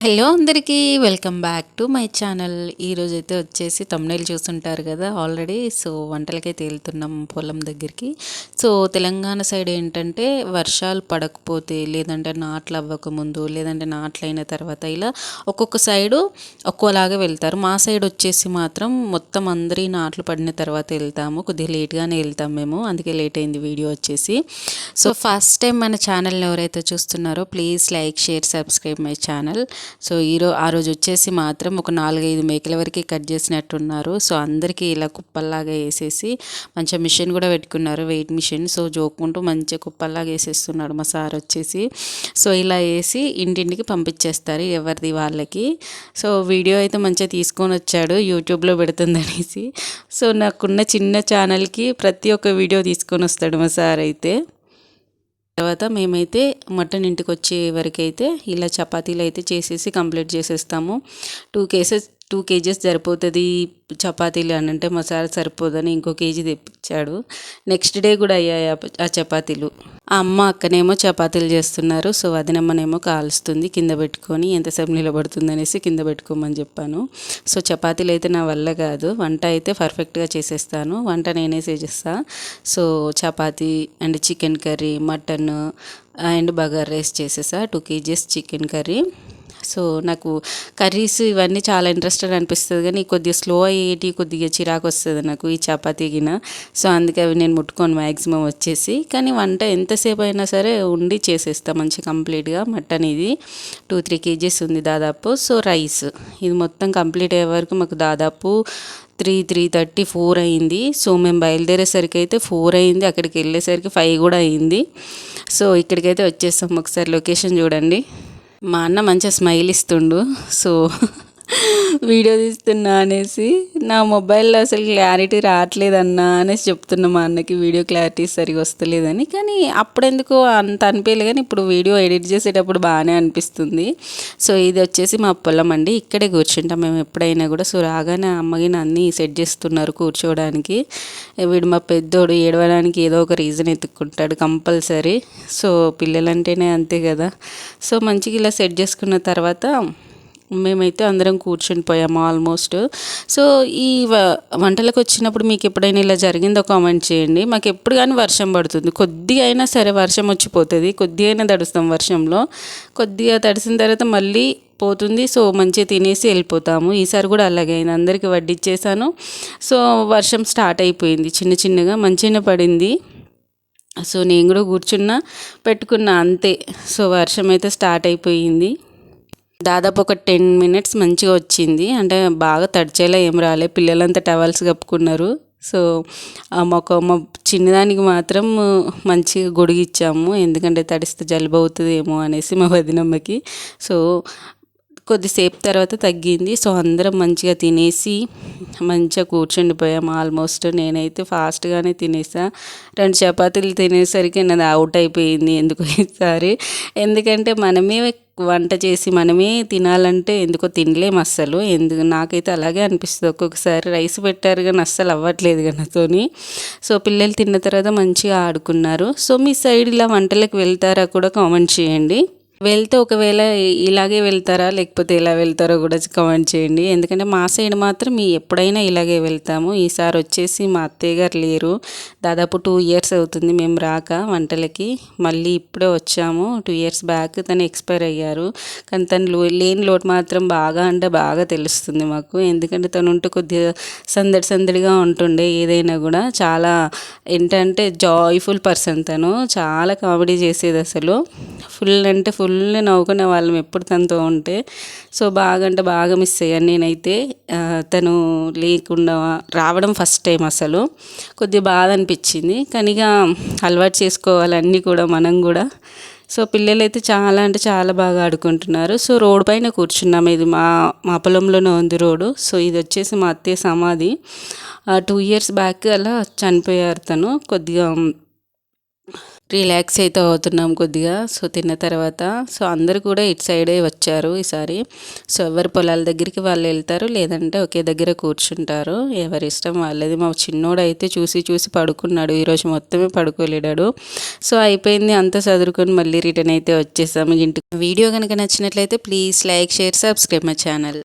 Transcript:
Hello అందరికీ welcome back to my channel. ఈరోజైతే వచ్చేసి తమ్ముళ్ళు చూస్తుంటారు కదా ఆల్రెడీ. సో వంటలకైతే వెళ్తున్నాం పొలం దగ్గరికి. సో తెలంగాణ సైడ్ ఏంటంటే వర్షాలు పడకపోతే, లేదంటే నాట్లు అవ్వకముందు, లేదంటే నాట్లు అయిన తర్వాత ఇలా ఒక్కొక్క సైడు ఒక్కోలాగా వెళ్తారు. మా సైడ్ వచ్చేసి మాత్రం మొత్తం అందరి నాట్లు పడిన తర్వాత వెళ్తాము. కొద్దిగా లేట్గానే వెళ్తాం మేము, అందుకే లేట్ అయింది వీడియో వచ్చేసి. సో ఫస్ట్ టైం మన ఛానల్ని ఎవరైతే చూస్తున్నారో please like, share, subscribe my channel. So ఆ రోజు వచ్చేసి మాత్రం ఒక 4-5 మేకల వరకు కట్ చేసినట్టున్నారు. సో అందరికీ ఇలా కుప్పల్లాగా వేసేసి మంచిగా మిషన్ కూడా పెట్టుకున్నారు, వెయిట్ మిషన్. సో జోకుంటూ మంచిగా కుప్పల్లాగా వేసేస్తున్నాడు మా సార్ వచ్చేసి. సో ఇలా వేసి ఇంటింటికి పంపించేస్తారు ఎవరిది వాళ్ళకి. సో వీడియో అయితే మంచిగా తీసుకొని వచ్చాడు, యూట్యూబ్లో పెడుతుందనేసి. సో నాకున్న చిన్న ఛానల్కి ప్రతి ఒక్క వీడియో తీసుకొని వస్తాడు మా సార్ అయితే. తర్వాత మేమైతే మటన్ ఇంటికి వచ్చే వరకైతే ఇలా చపాతీలు అయితే చేసేసి కంప్లీట్ చేసేస్తాము. 2 కేజెస్ సరిపోతుంది చపాతీలు అని అంటే మా సార్ సరిపోదని ఇంకో కేజీ తెప్పించాడు. నెక్స్ట్ డే కూడా అయ్యాయి ఆ చపాతీలు. ఆ అక్కనేమో చపాతీలు చేస్తున్నారు. సో వదినమ్మనేమో కాలుస్తుంది కింద పెట్టుకొని, ఎంతసేపు నిలబడుతుంది అనేసి కింద పెట్టుకోమని చెప్పాను. సో చపాతీలు అయితే నా వల్ల కాదు, వంట అయితే పర్ఫెక్ట్గా చేసేస్తాను, వంట నేనే చేసేస్తాను. So chapati and chicken curry, mutton and bagara rice చేసేసా. 2 కేజీస్ చికెన్ కర్రీ. సో నాకు కర్రీస్ ఇవన్నీ చాలా ఇంట్రెస్టెడ్ అనిపిస్తుంది, కానీ కొద్దిగా స్లో అయ్యేటి కొద్దిగా చిరాకు వస్తుంది నాకు ఈ చపాతీ గిన. సో అందుకే అవి నేను ముట్టుకోను మ్యాక్సిమం వచ్చేసి. కానీ వంట ఎంతసేపు అయినా సరే ఉండి చేసేస్తాను మంచి కంప్లీట్గా. మటన్ ఇది 2-3 కేజీస్ ఉంది దాదాపు. సో రైస్ ఇది మొత్తం కంప్లీట్ అయ్యే వరకు మాకు దాదాపు 3:30, 4 అయింది. సో మేము బయలుదేరేసరికి అయితే 4 అయింది, అక్కడికి వెళ్ళేసరికి 5 కూడా అయింది. సో ఇక్కడికైతే వచ్చేస్తాం. ఒకసారి లొకేషన్ చూడండి. మా అన్న మంచిగా స్మైల్ ఇస్తుండు. సో వీడియో తీస్తున్నా అనేసి, నా మొబైల్లో అసలు క్లారిటీ రావట్లేదన్నా అనేసి చెప్తున్నా మా అన్నకి, వీడియో క్లారిటీ సరిగా వస్తలేదని. కానీ అప్పుడెందుకు అంత అనిపించలేదు, కానీ ఇప్పుడు వీడియో ఎడిట్ చేసేటప్పుడు బాగానే అనిపిస్తుంది. సో ఇది వచ్చేసి మా పొలం అండి, ఇక్కడే కూర్చుంటాం మేము ఎప్పుడైనా కూడా. సో రాగానే అమ్మగిన అన్నీ సెట్ చేస్తున్నారు కూర్చోవడానికి. వీడు మా పెద్దోడు ఏడవడానికి ఏదో ఒక రీజన్ ఎత్తుక్కుంటాడు కంపల్సరీ. సో పిల్లలంటేనే అంతే కదా. సో మంచిగా ఇలా సెట్ చేసుకున్న తర్వాత మేమైతే అందరం కూర్చుని పోయాము ఆల్మోస్ట్. సో ఈ వంటలకు వచ్చినప్పుడు మీకు ఎప్పుడైనా ఇలా జరిగిందో కామెంట్ చేయండి. మాకు ఎప్పుడు కానీ వర్షం పడుతుంది, కొద్దిగా అయినా సరే వర్షం వచ్చిపోతుంది, కొద్దిగా అయినా తడుస్తాం వర్షంలో. కొద్దిగా తడిసిన తర్వాత మళ్ళీ పోతుంది. సో మంచిగా తినేసి వెళ్ళిపోతాము. ఈసారి కూడా అలాగే అయింది, అందరికీ వడ్డిచ్చేసాను. సో వర్షం స్టార్ట్ అయిపోయింది, చిన్న చిన్నగా మంచిగానే పడింది. సో నేను కూడా పెట్టుకున్నా అంతే. సో వర్షం అయితే స్టార్ట్ అయిపోయింది. దాదాపు ఒక 10 మినిట్స్ మంచిగా వచ్చింది, అంటే బాగా తడిచేలా ఏం రాలే. పిల్లలంతా టవల్స్ కప్పుకున్నారు. సో మా చిన్నదానికి మాత్రం మంచిగా గొడుగిచ్చాము, ఎందుకంటే తడిస్తే జలుబు అవుతుందేమో అనేసి మా వదినమ్మకి. సో కొద్దిసేపు తర్వాత తగ్గింది. సో అందరం మంచిగా తినేసి మంచిగా కూర్చుండిపోయాము ఆల్మోస్ట్. నేనైతే ఫాస్ట్గానే తినేసా. 2 చపాతీలు తినేసరికి నాది అవుట్ అయిపోయింది ఎందుకో ఈసారి. ఎందుకంటే మనమే వంట చేసి మనమే తినాలంటే ఎందుకో తినలేము అస్సలు. నాకైతే అలాగే అనిపిస్తుంది ఒక్కొక్కసారి. రైస్ పెట్టారు కానీ అస్సలు అవ్వట్లేదు కానీ నాతోని. సో పిల్లలు తిన్న తర్వాత మంచిగా ఆడుకున్నారు. సో మీ సైడ్ ఇలా వంటలకు వెళ్తారా కూడా కామెంట్ చేయండి. వెళ్తే ఒకవేళ ఇలాగే వెళ్తారా లేకపోతే ఎలా వెళ్తారో కూడా కామెంట్ చేయండి. ఎందుకంటే మా సైడ్ మాత్రం ఎప్పుడైనా ఇలాగే వెళ్తాము. ఈసారి వచ్చేసి మా అత్తయ్య గారు లేరు, దాదాపు 2 ఇయర్స్ అవుతుంది మేము రాక వంటలకి. మళ్ళీ ఇప్పుడే వచ్చాము. 2 ఇయర్స్ బ్యాక్ తను ఎక్స్పైర్ అయ్యారు. కానీ తను లేని లోటు మాత్రం బాగా అంటే బాగా తెలుస్తుంది మాకు. ఎందుకంటే తను ఉంటే కొద్దిగా సందడిగా ఉంటుండే ఏదైనా కూడా. చాలా ఏంటంటే జాయ్ఫుల్ పర్సన్ తను, చాలా కామెడీ చేసేది అసలు. ఫుల్ అంటే ఫుల్ నవ్వుకునే వాళ్ళం ఎప్పుడు తనతో ఉంటే. సో బాగా అంటే బాగా మిస్ అయ్యాను నేనైతే. తను లేకుండా రావడం ఫస్ట్ టైం అసలు కొద్దిగా బాధ అనిపించింది. కానీ ఇక అలవాటు చేసుకోవాలన్నీ కూడా మనం కూడా. సో పిల్లలైతే చాలా అంటే చాలా బాగా ఆడుకుంటున్నారు. సో రోడ్ పైన కూర్చున్నాం, ఇది మా పొలంలోనే ఉంది రోడ్డు. సో ఇది వచ్చేసి మా అత్తయ్య సమాధి. 2 ఇయర్స్ బ్యాక్ అలా చనిపోయారు తను. కొద్దిగా రిలాక్స్ అయితే అవుతున్నాం కొద్దిగా. సో తిన్న తర్వాత సో అందరూ కూడా ఇటు సైడే వచ్చారు ఈసారి. సో ఎవరి పొలాల దగ్గరికి వాళ్ళు వెళ్తారు, లేదంటే ఒకే దగ్గర కూర్చుంటారు, ఎవరి ఇష్టం వాళ్ళది. మా చిన్నోడు అయితే చూసి చూసి పడుకున్నాడు, ఈరోజు మొత్తమే పడుకోలేడాడు. సో అయిపోయింది అంతా చదువుకొని మళ్ళీ రిటర్న్ అయితే వచ్చేసాము ఇంటికి. వీడియో కనుక నచ్చినట్లయితే please like, share, subscribe my channel.